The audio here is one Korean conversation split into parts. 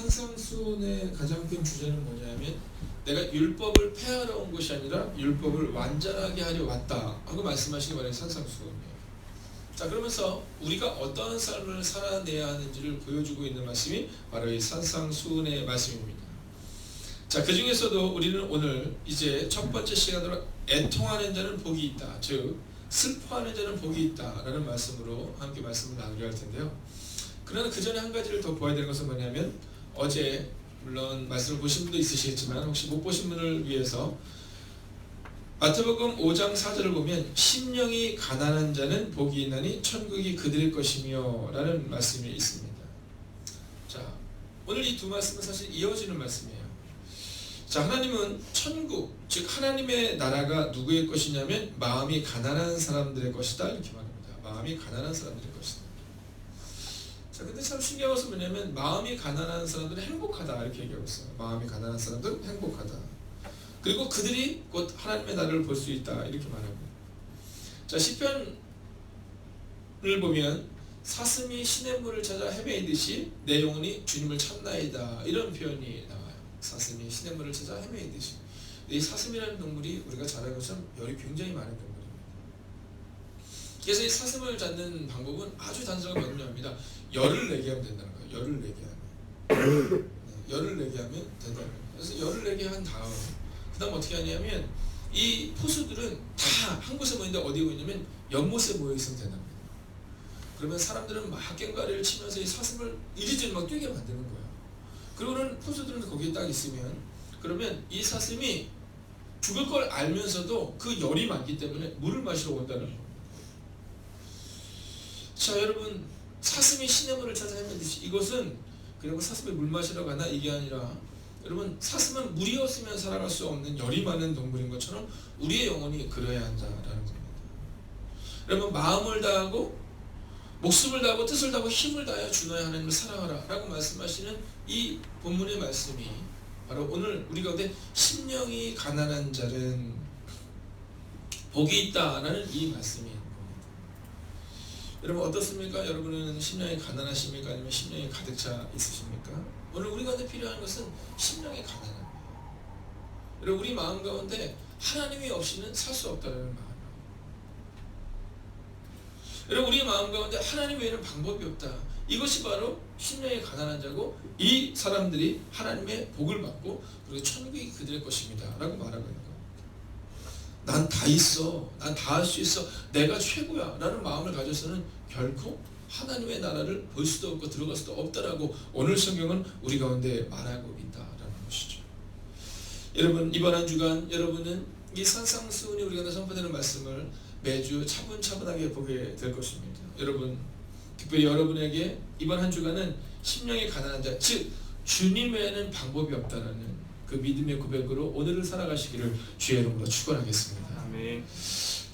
산상수훈의 가장 큰 주제는 뭐냐면 내가 율법을 폐하러 온 것이 아니라 율법을 완전하게 하려 왔다 하고 말씀하시기 바랍니다. 산상수훈이에요. 자, 그러면서 우리가 어떠한 삶을 살아내야 하는지를 보여주고 있는 말씀이 바로 이 산상수훈의 말씀입니다. 자, 그 중에서도 우리는 오늘 이제 첫 번째 시간으로 애통하는 자는 복이 있다, 즉 슬퍼하는 자는 복이 있다 라는 말씀으로 함께 말씀을 나누려 할 텐데요. 그러나 그 전에 한 가지를 더 보아야 되는 것은 뭐냐면, 어제 물론 말씀을 보신 분도 있으시겠지만 혹시 못 보신 분을 위해서 마태복음 5장 4절을 보면 심령이 가난한 자는 복이 있나니 천국이 그들의 것이며 라는 말씀이 있습니다. 자, 오늘 이 두 말씀은 사실 이어지는 말씀이에요. 자, 하나님은 천국, 즉 하나님의 나라가 누구의 것이냐면 마음이 가난한 사람들의 것이다 이렇게 말합니다. 마음이 가난한 사람들의 것이다. 자, 근데 참 신기한 것은 뭐냐면 마음이 가난한 사람들은 행복하다 이렇게 얘기하고 있어요. 마음이 가난한 사람들은 행복하다. 그리고 그들이 곧 하나님의 나라를 볼 수 있다 이렇게 말하고. 자, 시편을 보면 사슴이 시냇물을 찾아 헤매이듯이 내 영혼이 주님을 찾나이다 이런 표현이 나와요. 사슴이 시냇물을 찾아 헤매이듯이. 이 사슴이라는 동물이 우리가 잘 알고 있지만 열이 굉장히 많은 동물입니다. 그래서 이 사슴을 잡는 방법은 아주 단순하고 명료합니다. 열을 내게 하면 된다는 거예요. 열을 내게 하면. 네, 열을 내게 하면 된다는 거예요. 그래서 열을 내게 한 다음 그 다음 어떻게 하냐면 이 포수들은 다 한 곳에 모이는데 어디에 모이냐면 연못에 모여 있으면 된다는 거예요. 그러면 사람들은 막 꽹과리를 치면서 이 사슴을 이리저리 막 뛰게 만드는 거예요. 그리고는 포수들은 거기에 딱 있으면 그러면 이 사슴이 죽을 걸 알면서도 그 열이 많기 때문에 물을 마시러 온다는 거예요. 자, 여러분, 사슴이 시냇물을 찾아 헤매듯이 이것은 그리고 사슴이 물 마시러 가나 이게 아니라 여러분, 사슴은 물이 없으면 살아갈 수 없는 열이 많은 동물인 것처럼 우리의 영혼이 그래야 한다라는 겁니다. 여러분, 마음을 다하고 목숨을 다하고 뜻을 다하고 힘을 다하여 주 너의 하나님을 사랑하라 라고 말씀하시는 이 본문의 말씀이 바로 오늘 우리 가운데 심령이 가난한 자는 복이 있다라는 이 말씀이에요. 여러분 어떻습니까? 여러분은 심령이 가난하십니까? 아니면 심령이 가득 차 있으십니까? 오늘 우리 가운데 필요한 것은 심령의 가난함이에요. 여러분 우리 마음 가운데 하나님이 없이는 살 수 없다는 마음. 여러분 우리 마음 가운데 하나님 외에는 방법이 없다. 이것이 바로 심령이 가난한 자고 이 사람들이 하나님의 복을 받고 그리고 천국이 그들의 것입니다 라고 말하고 있는 거예요. 난 다 있어, 난 다 할 수 있어, 내가 최고야 라는 마음을 가져서는 결코 하나님의 나라를 볼 수도 없고 들어갈 수도 없다라고 오늘 성경은 우리 가운데 말하고 있다라는 것이죠. 여러분 이번 한 주간 여러분은 이 산상수훈이 우리 가운데 선포되는 말씀을 매주 차분차분하게 보게 될 것입니다. 여러분 특별히 여러분에게 이번 한 주간은 심령이 가난한 자, 즉 주님 외에는 방법이 없다는 그 믿음의 고백으로 오늘을 살아가시기를 주의 이름으로 축원하겠습니다. 아멘.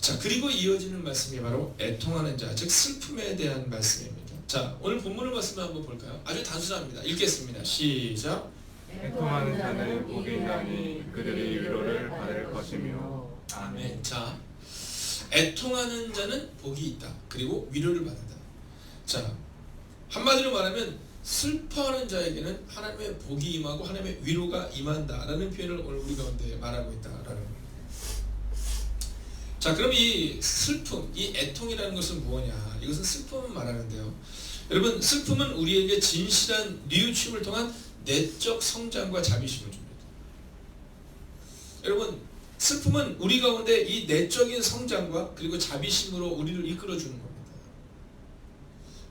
자, 그리고 이어지는 말씀이 바로 애통하는 자, 즉 슬픔에 대한 말씀입니다. 자, 오늘 본문의 말씀을 한번 볼까요? 아주 단순합니다. 읽겠습니다. 시작. 애통하는 자는 복이 있나니 그들이 위로를 받을 것이며. 아멘. 자, 애통하는 자는 복이 있다. 그리고 위로를 받는다. 자, 한마디로 말하면 슬퍼하는 자에게는 하나님의 복이 임하고 하나님의 위로가 임한다라는 표현을 오늘 우리 가운데 말하고 있다라는 겁니다. 자, 그럼 이 슬픔, 이 애통이라는 것은 뭐냐? 이것은 슬픔을 말하는데요. 여러분, 슬픔은 우리에게 진실한 뉘우침을 통한 내적 성장과 자비심을 줍니다. 여러분, 슬픔은 우리 가운데 이 내적인 성장과 그리고 자비심으로 우리를 이끌어주는 겁니다.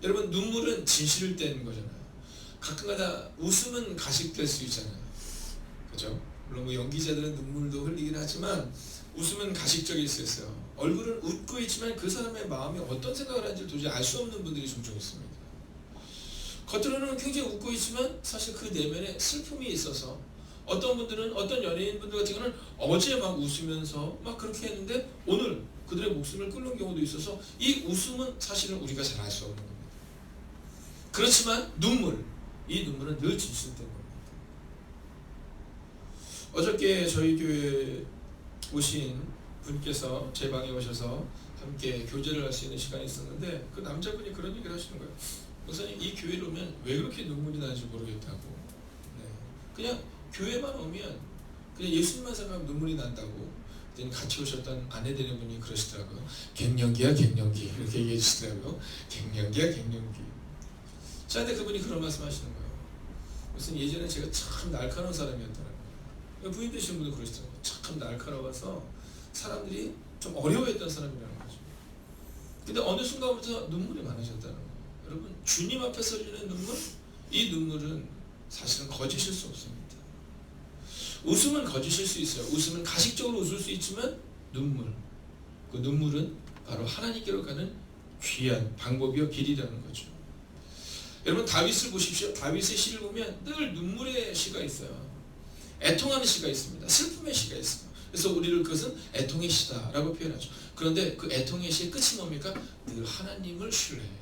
여러분, 눈물은 진실을 떼는 거잖아요. 가끔가다 웃음은 가식될 수 있잖아요. 그렇죠? 물론 뭐 연기자들은 눈물도 흘리긴 하지만 웃음은 가식적일 수 있어요. 얼굴은 웃고 있지만 그 사람의 마음이 어떤 생각을 하는지 도저히 알 수 없는 분들이 종종 있습니다. 겉으로는 굉장히 웃고 있지만 사실 그 내면에 슬픔이 있어서 어떤 분들은 어떤 연예인분들 같은 경우는 어제 막 웃으면서 막 그렇게 했는데 오늘 그들의 목숨을 끊는 경우도 있어서 이 웃음은 사실은 우리가 잘 알 수 없는 겁니다. 그렇지만 이 눈물은 늘 진실된 겁니다. 어저께 저희 교회에 오신 분께서 제 방에 오셔서 함께 교제를 할 수 있는 시간이 있었는데 그 남자분이 그런 얘기를 하시는 거예요. 목사님, 이 교회로 오면 왜 그렇게 눈물이 나는지 모르겠다고. 그냥 교회만 오면 그냥 예수님만 생각하면 눈물이 난다고 그때 같이 오셨던 아내 되는 분이 그러시더라고요. 갱년기야 갱년기 이렇게 얘기해 주시더라고요. 갱년기야 갱년기. 저한테 그분이 그런 말씀 하시는 거예요. 무슨 예전에 제가 참 날카로운 사람이었더라고요. 부인 되시는 분도 그러시더라고요. 참 날카로워서 사람들이 좀 어려워했던 사람이라는 거죠. 근데 어느 순간부터 눈물이 많아졌다는 거예요. 여러분, 주님 앞에서 흘리는 눈물, 이 눈물은 사실은 거짓일 수 없습니다. 웃음은 거짓일 수 있어요. 웃음은 가식적으로 웃을 수 있지만 그 눈물은 바로 하나님께로 가는 귀한 방법이요 길이라는 거죠. 여러분, 다윗을 보십시오. 다윗의 시를 보면 늘 눈물의 시가 있어요. 애통하는 시가 있습니다. 슬픔의 시가 있어요. 그래서 우리를 그것은 애통의 시다라고 표현하죠. 그런데 그 애통의 시의 끝이 뭡니까? 늘 하나님을 신뢰해요.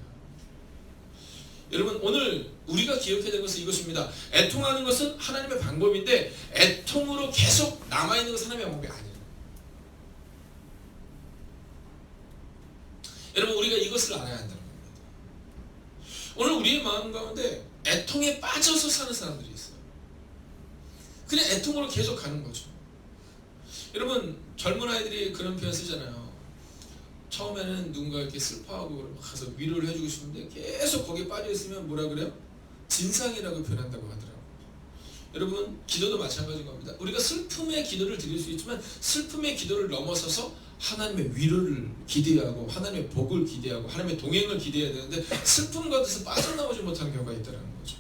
여러분, 오늘 우리가 기억해야 될 것은 이것입니다. 애통하는 것은 하나님의 방법인데 애통으로 계속 남아있는 것은 하나님의 방법이 아니에요. 여러분, 우리가 이것을 알아야 한다는 겁니다. 오늘 우리의 마음 가운데 애통에 빠져서 사는 사람들이 있어요. 그냥 애통으로 계속 가는 거죠. 여러분, 젊은 아이들이 그런 표현 쓰잖아요. 처음에는 누군가 이렇게 슬퍼하고 가서 위로를 해주고 싶은데 계속 거기에 빠져있으면 뭐라 그래요? 진상이라고 표현한다고 하더라고요. 여러분, 기도도 마찬가지인 겁니다. 우리가 슬픔의 기도를 드릴 수 있지만 슬픔의 기도를 넘어서서 하나님의 위로를 기대하고 하나님의 복을 기대하고 하나님의 동행을 기대해야 되는데 슬픔 가운데서 빠져나오지 못하는 경우가 있다는 거죠.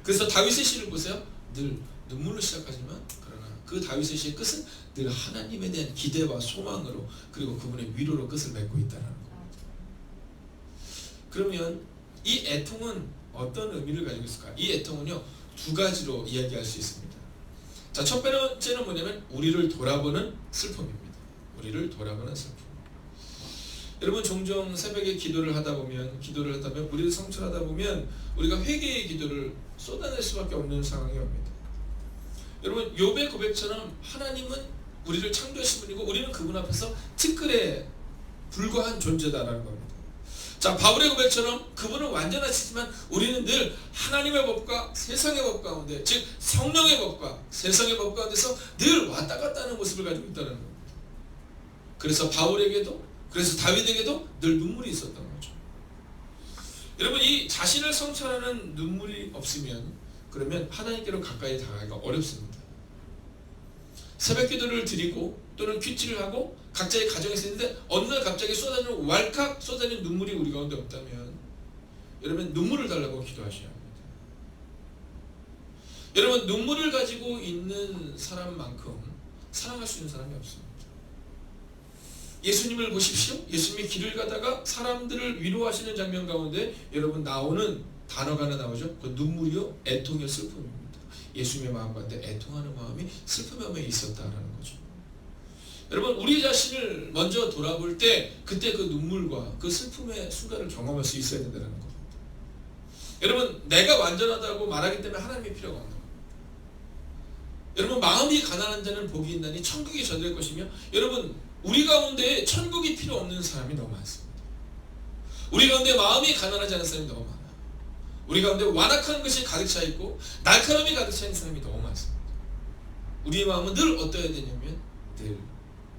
그래서 다윗의 시를 보세요. 늘 눈물로 시작하지만 그러나 그 다윗의 시의 끝은 늘 하나님에 대한 기대와 소망으로 그리고 그분의 위로로 끝을 맺고 있다는 겁니다. 그러면 이 애통은 어떤 의미를 가지고 있을까? 이 애통은요, 두 가지로 이야기할 수 있습니다. 자, 첫 번째는 뭐냐면 우리를 돌아보는 슬픔입니다. 우리를 돌아보는 슬픔. 여러분, 종종 새벽에 기도를 하다 보면 우리를 성찰하다 보면 우리가 회개의 기도를 쏟아낼 수밖에 없는 상황이 옵니다. 여러분, 욥의 고백처럼 하나님은 우리를 창조하신 분이고 우리는 그분 앞에서 티끌에 불과한 존재다라는 겁니다. 자, 바울의 고백처럼 그분은 완전하시지만 우리는 늘 하나님의 법과 세상의 법 가운데, 즉 성령의 법과 세상의 법 가운데서 늘 왔다 갔다 하는 모습을 가지고 있다는 겁니다. 그래서 바울에게도, 그래서 다윗에게도 늘 눈물이 있었던 거죠. 여러분, 이 자신을 성찰하는 눈물이 없으면 그러면 하나님께로 가까이 다가가기가 어렵습니다. 새벽 기도를 드리고 또는 큐티를 하고 각자의 가정에서 있는데 어느 날 갑자기 왈칵 쏟아지는 눈물이 우리 가운데 없다면 여러분, 눈물을 달라고 기도하셔야 합니다. 여러분, 눈물을 가지고 있는 사람만큼 사랑할 수 있는 사람이 없습니다. 예수님을 보십시오. 예수님이 길을 가다가 사람들을 위로하시는 장면 가운데 여러분 나오는 단어가 하나 나오죠. 그 눈물이요, 애통이요, 슬픔입니다. 예수님의 마음 가운데 애통하는 마음이 슬픔의 마음에 있었다라는 거죠. 여러분, 우리 자신을 먼저 돌아볼 때 그때 그 눈물과 그 슬픔의 순간을 경험할 수 있어야 된다는 겁니다. 여러분, 내가 완전하다고 말하기 때문에 하나님이 필요가 없는 겁니다. 여러분, 마음이 가난한 자는 복이 있나니 천국이 저될 것이며, 여러분, 우리 가운데 천국이 필요 없는 사람이 너무 많습니다. 우리 가운데 마음이 가난하지 않은 사람이 너무 많아요. 우리 가운데 완악한 것이 가득 차 있고 날카로움이 가득 차 있는 사람이 너무 많습니다. 우리의 마음은 늘 어떠해야 되냐면 늘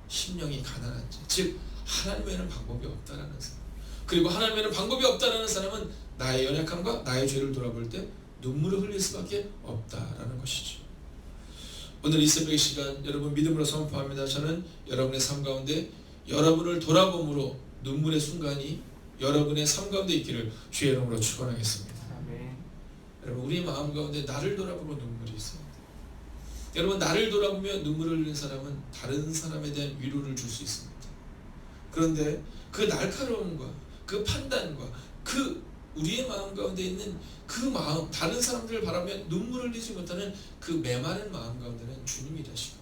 심령이 가난한 자, 즉 하나님에는 방법이 없다라는 사람. 그리고 하나님에는 방법이 없다라는 사람은 나의 연약함과 나의 죄를 돌아볼 때 눈물을 흘릴 수밖에 없다라는 것이죠. 오늘 이 새벽의 시간 여러분 믿음으로 선포합니다. 저는 여러분의 삶 가운데 여러분을 돌아봄으로 눈물의 순간이 여러분의 삶 가운데 있기를 주의 이름으로 축원하겠습니다. 아멘. 여러분, 우리 마음 가운데 나를 돌아보고 눈물이 있습니다. 여러분, 나를 돌아보며 눈물을 흘리는 사람은 다른 사람에 대한 위로를 줄 수 있습니다. 그런데 그 날카로움과 그 판단과 그 우리의 마음 가운데 있는 그 마음, 다른 사람들을 바라며 눈물을 흘리지 못하는 그 메마른 마음 가운데는 주님이 되시고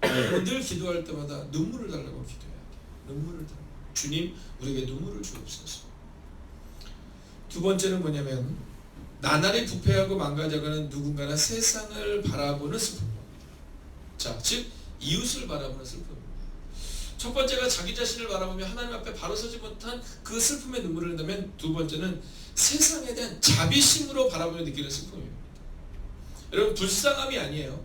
늘 기도할 때마다 눈물을 달라고 기도해야 돼요. 눈물을 달라고. 주님, 우리에게 눈물을 주옵소서. 두 번째는 뭐냐면 나날이 부패하고 망가져가는 누군가나 세상을 바라보는 슬픔입니다. 자, 즉 이웃을 바라보는 슬픔입니다. 첫 번째가 자기 자신을 바라보며 하나님 앞에 바로 서지 못한 그 슬픔의 눈물을 흘린다면 두 번째는 세상에 대한 자비심으로 바라보며 느끼는 슬픔입니다. 여러분 불쌍함이 아니에요.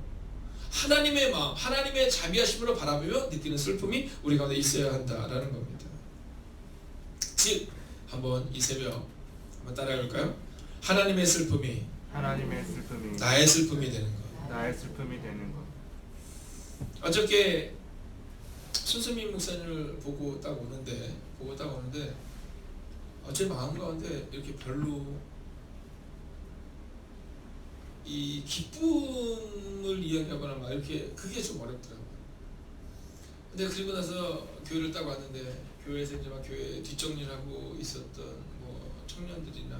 하나님의 마음, 하나님의 자비하심으로 바라보며 느끼는 슬픔이 우리 가운데 있어야 한다라는 겁니다. 즉 한번 이 새벽 한번 따라해볼까요? 하나님의 슬픔이 나의 슬픔이 되는 것. 어저께 손수민 목사님을 보고 딱 오는데 제 마음 가운데 이렇게 별로 이 기쁨을 이야기하거나 막 이렇게 그게 좀 어렵더라고요. 근데 그리고 나서 교회를 딱 왔는데 교회에서 이제 막 교회 뒷정리를 하고 있었던 뭐 청년들이나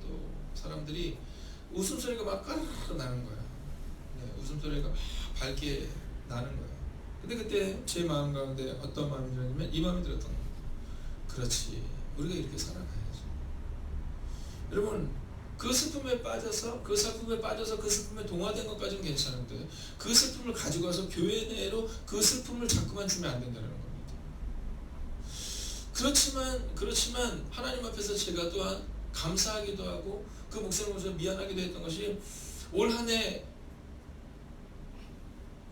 또 사람들이 웃음소리가 막 까르르 나는 거야. 네, 웃음소리가 막 밝게 나는 거야. 근데 그때 제 마음 가운데 어떤 마음이 들었냐면 이 마음이 들었던 거예요. 그렇지, 우리가 이렇게 살아가야지. 여러분 그 슬픔에 빠져서 그 슬픔에 동화된 것까지는 괜찮은데 그 슬픔을 가지고 와서 교회 내로 그 슬픔을 자꾸만 주면 안 된다는 겁니다. 그렇지만 하나님 앞에서 제가 또한 감사하기도 하고 그 목사님으로서 미안하기도 했던 것이 올 한 해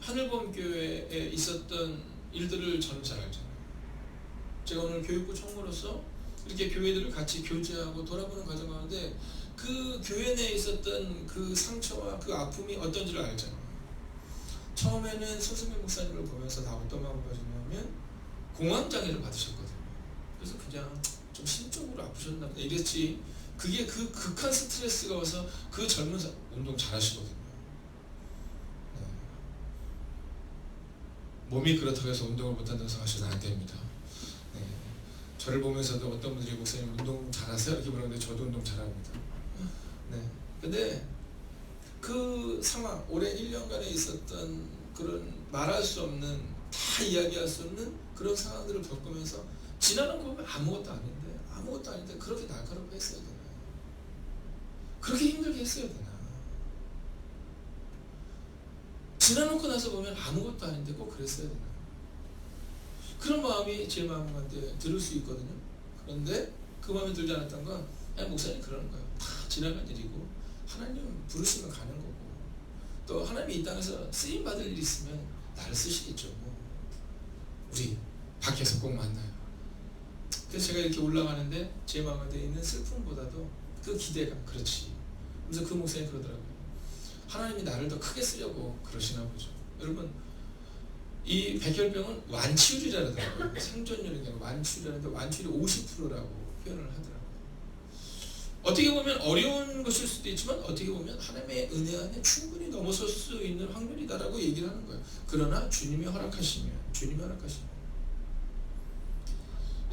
하늘봄 교회에 있었던 일들을 저는 잘 알잖아요. 제가 오늘 교육부 총무로서 이렇게 교회들을 같이 교제하고 돌아보는 과정 가운데 그 교회 내에 있었던 그 상처와 그 아픔이 어떤지를 알잖아요. 처음에는 손수민 목사님을 보면서 다 어떤 마음을 가졌냐면 공황장애를 받으셨거든요. 그래서 그냥 좀 심적으로 아프셨나 보다 이랬지. 그게 그 극한 스트레스가 와서 그 젊은 운동 잘하시거든요. 네. 몸이 그렇다고 해서 운동을 못한다고 생각하시면 안 됩니다. 네. 저를 보면서도 어떤 분들이 목사님 운동 잘하세요? 이렇게 물었는데 저도 운동 잘합니다. 네. 근데 그 상황, 올해 1년간에 있었던 그런 말할 수 없는, 다 이야기할 수 없는 그런 상황들을 겪으면서 지나는 거 보면 아무것도 아닌데 그렇게 날카롭게 했어야 되나? 그렇게 힘들게 했어야 되나? 지나놓고 나서 보면 아무것도 아닌데 꼭 그랬어야 되나? 그런 마음이 제 마음 가운데 들을 수 있거든요. 그런데 그 마음이 들지 않았던 건 그냥 목사님 그러는 거예요. 다 지나간 일이고 하나님 부르시면 가는 거고 또 하나님이 이 땅에서 쓰임 받을 일이 있으면 나를 쓰시겠죠. 우리 밖에서 꼭 만나요. 그래서 제가 이렇게 올라가는데 제 마음에 있는 슬픔보다도 그 기대감, 그렇지. 그래서 그 목사님이 그러더라고요. 하나님이 나를 더 크게 쓰려고 그러시나 보죠. 여러분 이 백혈병은 완치율이라 그러더라고요. 생존율이 아니라 완치율이라는데 완치율이 50%라고 표현을 하더라고요. 어떻게 보면 어려운 것일 수도 있지만 어떻게 보면 하나님의 은혜 안에 충분히 넘어설 수 있는 확률이다라고 얘기를 하는 거예요. 그러나 주님이 허락하시면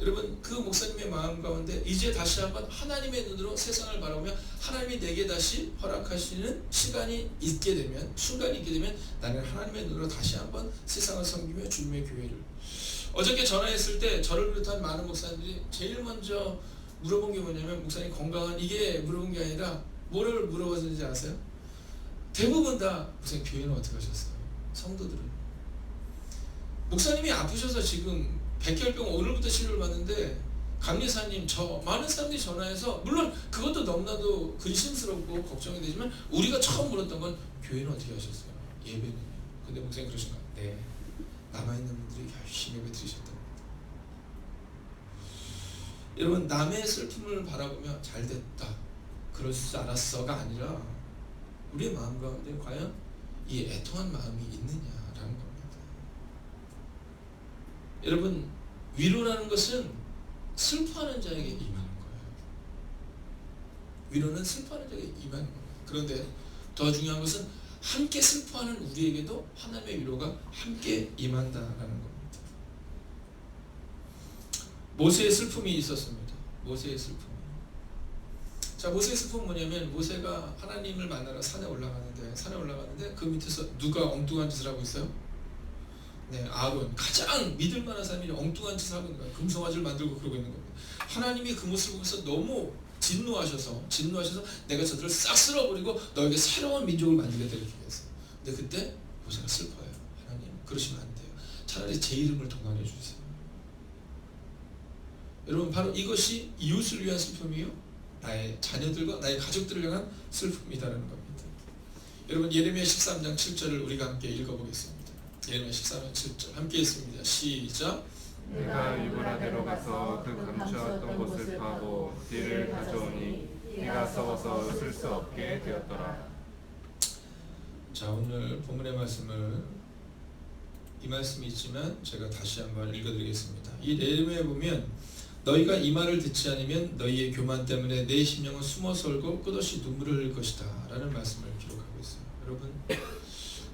여러분 그 목사님의 마음 가운데 이제 다시 한번 하나님의 눈으로 세상을 바라보며 하나님이 내게 다시 허락하시는 시간이 있게 되면 순간이 있게 되면 나는 하나님의 눈으로 다시 한번 세상을 섬기며 주님의 교회를 어저께 전화했을 때 저를 비롯한 많은 목사님들이 제일 먼저 물어본 게 뭐냐면 목사님 건강한 이게 물어본 게 아니라 뭐를 물어봤는지 아세요? 대부분 다 목사님 교회는 어떻게 하셨어요? 성도들은 목사님이 아프셔서 지금 백혈병 오늘부터 치료를 받는데 감리사님 많은 사람들이 전화해서 물론 그것도 너무나도 근심스럽고 걱정이 되지만 우리가 처음 물었던 건 교회는 어떻게 하셨어요? 예배는요? 근데 목사님 그러신 거예요. 네, 남아있는 분들이 열심히 예배 드리셨답니다. 여러분 남의 슬픔을 바라보며 잘됐다 그럴 줄 알았어가 아니라 우리의 마음 가운데 과연 이 애통한 마음이 있느냐라는 겁니다. 여러분 위로라는 것은 슬퍼하는 자에게 임하는 거예요. 위로는 슬퍼하는 자에게 임하는 거예요. 그런데 더 중요한 것은 함께 슬퍼하는 우리에게도 하나님의 위로가 함께 임한다라는 겁니다. 모세의 슬픔이 있었습니다. 모세의 슬픔. 자, 모세의 슬픔은 뭐냐면 모세가 하나님을 만나러 산에 올라가는데 그 밑에서 누가 엉뚱한 짓을 하고 있어요? 네, 아론. 가장 믿을 만한 사람이 엉뚱한 짓을 하고 있는 거예요. 금송아지를 만들고 그러고 있는 겁니다. 하나님이 그 모습을 보면서 너무 진노하셔서 내가 저들을 싹 쓸어버리고 너에게 새로운 민족을 만들겠다 이렇게 했어요. 근데 그때 모세가 슬퍼요. 하나님 그러시면 안 돼요. 차라리 제 이름을 동안해 주세요. 여러분 바로 이것이 이웃을 위한 슬픔이요 나의 자녀들과 나의 가족들을 향한 슬픔이다라는 겁니다. 여러분 예레미야 13장 7절을 우리가 함께 읽어보겠습니다. 예레미야 13장 7절 함께 읽습니다. 시작. 내가 유브라데로 가서 그 감추었던 곳을 파고 띠를 가져오니 띠가 썩어서 쓸 수 없게 되었더라. 자, 오늘 본문의 말씀을 이 말씀이 있지만 제가 다시 한번 읽어드리겠습니다. 이 예레미야에 보면 너희가 이 말을 듣지 않으면 너희의 교만 때문에 내 심령은 숨어 설고 끝없이 눈물을 흘릴 것이다 라는 말씀을 기록하고 있어요. 여러분,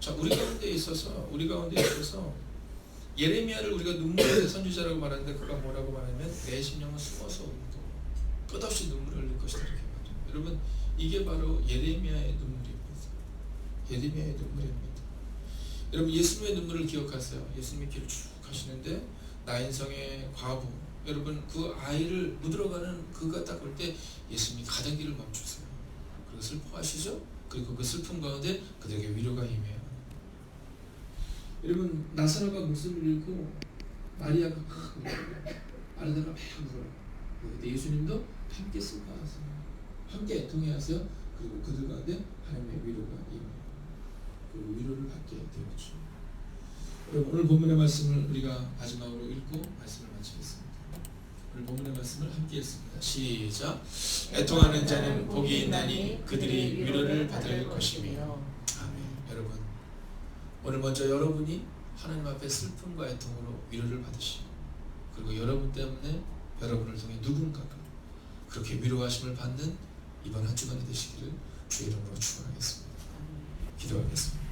자, 우리 가운데 있어서 예레미야를 우리가 눈물의 선지자라고 말하는데 그가 뭐라고 말하면 내 심령은 숨어서 울고 끝없이 눈물을 흘릴 것이다 이렇게 말해요. 여러분, 이게 바로 예레미야의 눈물입니다. 예레미야의 눈물입니다. 여러분, 예수님의 눈물을 기억하세요. 예수님이 길을 쭉 가시는데 나인성의 과부, 여러분 그 아이를 묻으러가는 그가 딱 올 때 예수님이 가던 길을 멈추세요. 그리고 슬퍼하시죠. 그리고 그 슬픔 가운데 그들에게 위로가 임해요. 여러분, 나사로가 목숨을 잃고 마리아가 막 울어요. 마르다가 막 울어요. 근데 예수님도 함께 슬퍼하세요. 함께 애통해하세요. 그리고 그들 가운데 하나님의 위로가 임해요. 그 위로를 받게 되었죠. 여러분, 오늘 본문의 말씀을 우리가 마지막으로 읽고 말씀을 마치겠습니다. 오늘 본문의 말씀을 함께 읽습니다. 시작. 애통하는 자는 복이 있나니 그들이 위로를 받을 것이며. 아멘. 여러분, 오늘 먼저 여러분이 하나님 앞에 슬픔과 애통으로 위로를 받으시고, 그리고 여러분 때문에 여러분을 통해 누군가가 그렇게 위로하심을 받는 이번 한 주간이 되시기를 주의 이름으로 축원하겠습니다. 기도하겠습니다.